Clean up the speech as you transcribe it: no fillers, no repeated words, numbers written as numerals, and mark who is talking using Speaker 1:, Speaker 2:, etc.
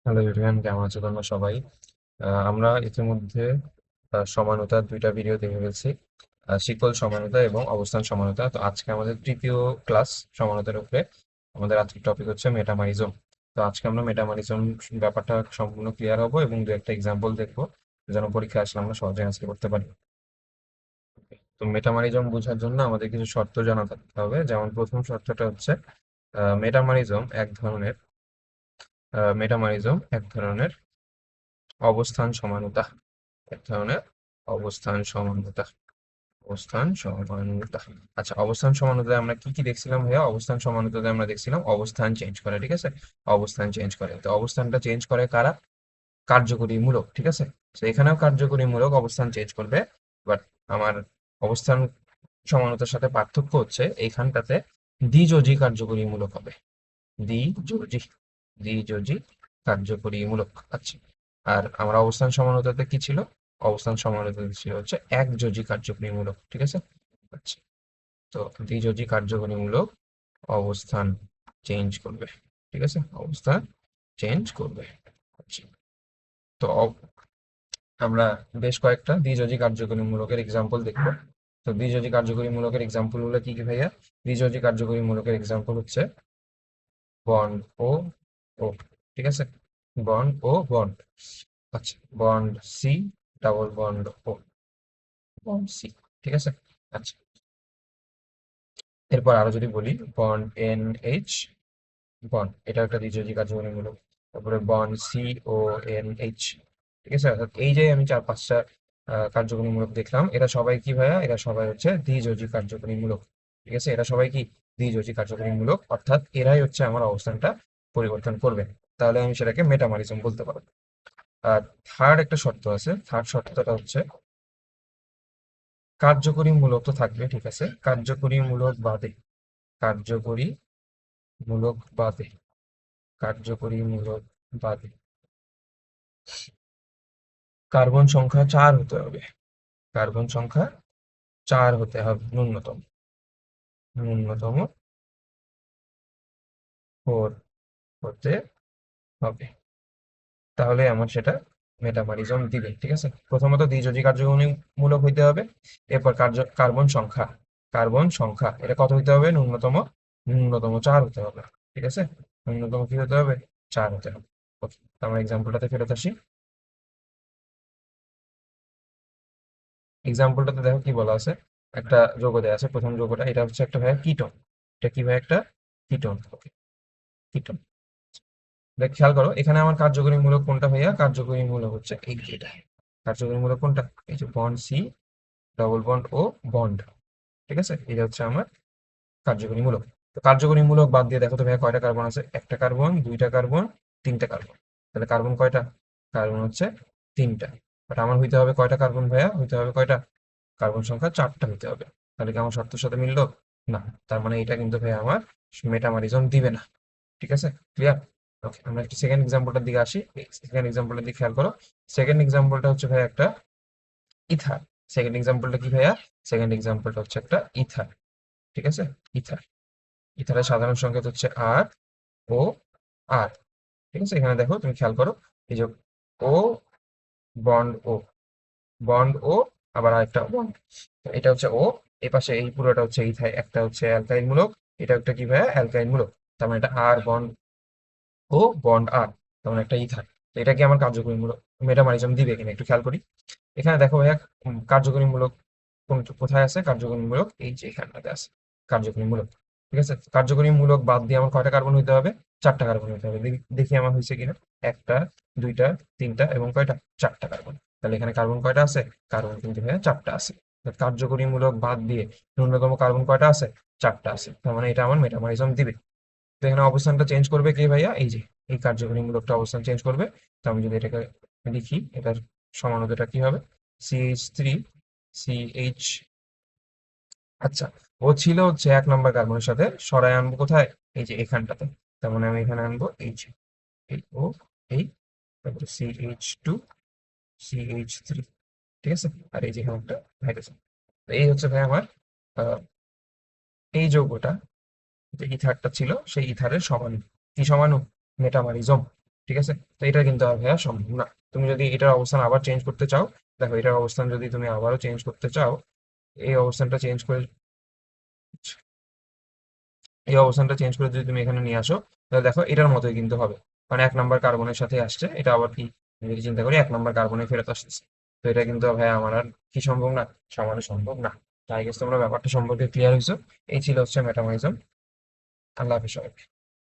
Speaker 1: Hello everyone, কেমন আছো তোমরা সবাই? আমরা ইতিমধ্যে সমানতার দুইটা ভিডিও দেখে ফেলছি। শিকল সমানতা এবং অবস্থান সমানতা। তো আজকে আমাদের তৃতীয় ক্লাস সমানতার উপরে। আমাদের আজকের টপিক হচ্ছে মেটামারিজম। তো আজকে আমরা মেটামারিজম ব্যাপারটা সম্পূর্ণ ক্লিয়ার হবো এবং দু একটা এক্সাম্পল দেখবো, যেন পরীক্ষা আসলে আমরা সহজে অ্যান্সার করতে পারি। তো মেটামারিজম বোঝার জন্য আমাদের কিছু শর্ত জানা থাকতে হবে। যেমন প্রথম শর্তটা হচ্ছে মেটামারিজম এক ধরনের মেটামারিজম এক ধরনের অবস্থান সমানতা। এক ধরনের অবস্থান সমানতা। অবস্থান সমানতা। আচ্ছা, অবস্থান সমানতায় আমরা কি কি দেখছিলাম ভাইয়া? অবস্থান সমানতাতে আমরা দেখছিলাম অবস্থান চেঞ্জ করে, ঠিক আছে? অবস্থান চেঞ্জ করে, তো অবস্থানটা চেঞ্জ করে কারা? কার্যকরী মূলক, ঠিক আছে? তো এখানেও কার্যকরী মূলক অবস্থান চেঞ্জ করবে। বাট আমার অবস্থান সমানতার সাথে পার্থক্য হচ্ছে এইখানটাতে দ্বিযোজী কার্যকরী মূলক হবে। দ্বিযোজী দ্বিযোজী কার্যকরী মূলক। আচ্ছা, আর আমার অবস্থান সমানতাতে কি ছিল? অবস্থান সমানতাতে ছিল হচ্ছে একযোজী কার্যকরী মূলক, ঠিক আছে? আচ্ছা, তো দ্বিযোজী কার্যকরী মূলক অবস্থান চেঞ্জ করবে, ঠিক আছে? অবস্থান চেঞ্জ করবে। আচ্ছা, তো আমরা বেশ কয়েকটা দ্বিযোজী কার্যকরী মূলকের এক্সাম্পল দেখবো। তো দ্বিযোজী কার্যকরী মূলকের এক্সাম্পল গুলো কি কি ভাইয়া? দ্বিযোজী কার্যকরী মূলকের এক্সাম্পল হচ্ছে বন্ড ও ও, ঠিক আছে? বন্ড ও বন্ড। আচ্ছা, বন্ড সি, ডাবল বন্ড ও, বন্ড সি, ঠিক আছে? আচ্ছা, এরপর আরো যদি বলি বন্ড এন এইচ বন্ড, এটা একটা দ্বিতীয় কার্যকরীমূলক। তারপরে bond C O N H, ঠিক আছে? অর্থাৎ এই যে আমি চার পাঁচটা কার্যকরীমূলক দেখলাম, এরা সবাই কি ভাইয়া? এরা সবাই হচ্ছে দ্বিযোজী কার্যকরীমূলক, ঠিক আছে? এরা সবাই কি দ্বিযোজী কার্যকরীমূলক, অর্থাৎ এরাই হচ্ছে আমার অবস্থানটা পরিবর্তন করবে। তাহলে আমি সেটাকে মেটামরিজম বলতে পারবো। আর থার্ড একটা শর্ত আছে। থার্ড শর্তটা হচ্ছে কার্যকরী মূলক তো থাকবে, ঠিক আছে? কার্যকরী মূলক বাদে, কার্যকরী মূলক বাদে, কার্যকরী মূলক বাদে কার্বন সংখ্যা 4 হতে হবে। কার্বন সংখ্যা 4 হতে হবে ন্যূনতম। ন্যূনতম 4 হতে হবে। তাহলে আমার সেটা মেটামরিজম দিবে, ঠিক আছে? প্রথমত দ্বিযোজী কার্যকরী মূলক হইতে হবে। এরপর কার্বন সংখ্যা, কার্বন সংখ্যা এটা কত হইতে হবে? ন্যূনতম, ন্যূনতম 4 হতে হবে, ঠিক আছে? ন্যূনতম কি হতে হবে? 4 হতে হবে। ওকে, আমরা এক্সাম্পলটাতে ফেরত আসি। এক্সাম্পলটাতে দেখো কি বলা আছে। একটা যৌগ দেয়া আছে, প্রথম যৌগটা, এটা হচ্ছে একটা ভাইয়া কিটোন। এটা কি ভাই? একটা কিটোন। ওকে, কিটোন। দেখ, খেয়াল করো এখানে আমার কার্যকরী মূলক কোনটা ভাইয়া? কার্যকরী মূলক হচ্ছে এই যে এটা। কার্যকরী মূলক কোনটা? এই যে বন্ড সি, ডবল বন্ড ও, বন্ড, ঠিক আছে? এটা হচ্ছে আমার কার্যকরী মূলক। তো কার্যকরী মূলক বাদ দিয়ে দেখো তো ভাইয়া কয়টা কার্বন আছে? একটা কার্বন, দুইটা কার্বন, তিনটা কার্বন। তাহলে কার্বন কয়টা? কার্বন হচ্ছে তিনটা। বাট আমার হইতে হবে কয়টা কার্বন ভাইয়া? হইতে হবে কয়টা? কার্বন সংখ্যা 4টা হইতে হবে। তাহলে কি আমার শর্তের সাথে মিললো? না। তার মানে এটা কিন্তু ভাইয়া আমার মেটামারিজম দিবে না, ঠিক আছে? ক্লিয়ার? ওকে, আমরা একটু সেকেন্ড এক্সাম্পলটার দিকে আসি। সেকেন্ড এক্সাম্পলটার দিকে খেয়াল করো। সেকেন্ড এক্সাম্পলটা হচ্ছে ভাইয়া একটা ইথার। সেকেন্ড এক্সাম্পলটা কি ভাইয়া? সেকেন্ড এক্সাম্পলটা হচ্ছে একটা ইথার, ঠিক আছে? ইথার। ইথারের সাধারণ সংকেত হচ্ছে আর ও আর, ঠিক আছে? এখানে দেখো, তুমি খেয়াল করো, এই যে ও, বন্ড ও, বন্ড ও, আবার আরেকটা বন্ড। এটা হচ্ছে ও, এই পাশে এই পুরোটা হচ্ছে ইথাই, একটা হচ্ছে অ্যালকাইল মূলক, এটা একটা কি ভাইয়া? অ্যালকাইল মূলক। তার মানে এটা আর বন্ড ও, বন্ড আর, তার মানে একটা ইথার। তো এটা কি আমার কার্যকরী মূলক মেটামারিজম দিবে কিনা একটু খেয়াল করি। এখানে দেখো ভাইয়া, কার্যকরী মূলক কোথায় আছে? কার্যকরী মূলক এই যে এখানটাতে আছে, কার্যকরী মূলক, ঠিক আছে? কার্যকরী মূলক বাদ দিয়ে আমার কয়টা কার্বন হইতে হবে? 4টা কার্বন হইতে হবে। দেখি আমার হয়েছে কিনা। একটা, দুইটা, তিনটা এবং কয়টা? 4টা কার্বন। তাহলে এখানে কার্বন কয়টা আছে? কার্বন কিন্তু ভাইয়া 4টা আছে। কার্যকরী মূলক বাদ দিয়ে ন্যূনতম কার্বন কয়টা আছে? 4টা আছে। তার মানে এটা আমার মেটামরিজম দিবে। তো এখানে অবস্থানটা চেঞ্জ করবে কে ভাইয়া? এই যে এই কার্যকরী মূলকটা অবস্থান চেঞ্জ করবে। তো আমি যদি এটাকে লিখি, এটার সমানতাটা কি হবে? CH3 CH। আচ্ছা, ও ছিল হচ্ছে 1 নম্বর কার্বনের সাথে, সরায় আনবো কোথায়? এই যে এখানটাতে। তার মানে আমি এখানে আনবো এই যে এই ও, এই, তারপরে CH2 CH3, ঠিক আছে? আর এই যে এখানে একটা হাইড্রোজেন। এই হচ্ছে ভাই আমার আহ, এই যৌগটা, যে ইথারটা ছিল সেই ইথারের সমাণু। কি সমাণু? মেটামারিজম। ঠিক আছে? তো এটা কিন্তু আর ভাইয়া সম্ভব না। তুমি যদি এটার অবস্থান আবার চেঞ্জ করতে চাও, দেখো এটার অবস্থান যদি তুমি আবারও চেঞ্জ করতে চাও, এই অবস্থানটা চেঞ্জ করে যদি তুমি এখানে নিয়ে আসো, তাহলে দেখো এটার মতোই কিন্তু হবে। মানে 1 নাম্বার কার্বনের সাথে আসছে, এটা আবার কি, আমি যদি চিন্তা করি 1 নাম্বার কার্বনে ফেরত আসতেছে। তো এটা কিন্তু ভাই আমার আর কি সম্ভব না, সমানে সম্ভব না। তাই গেছে, তোমরা ব্যাপারটা সম্পর্কে ক্লিয়ার হয়েছো। এই ছিল হচ্ছে মেটামরিজম। আল্লাহ হাফিজ সবাইকে।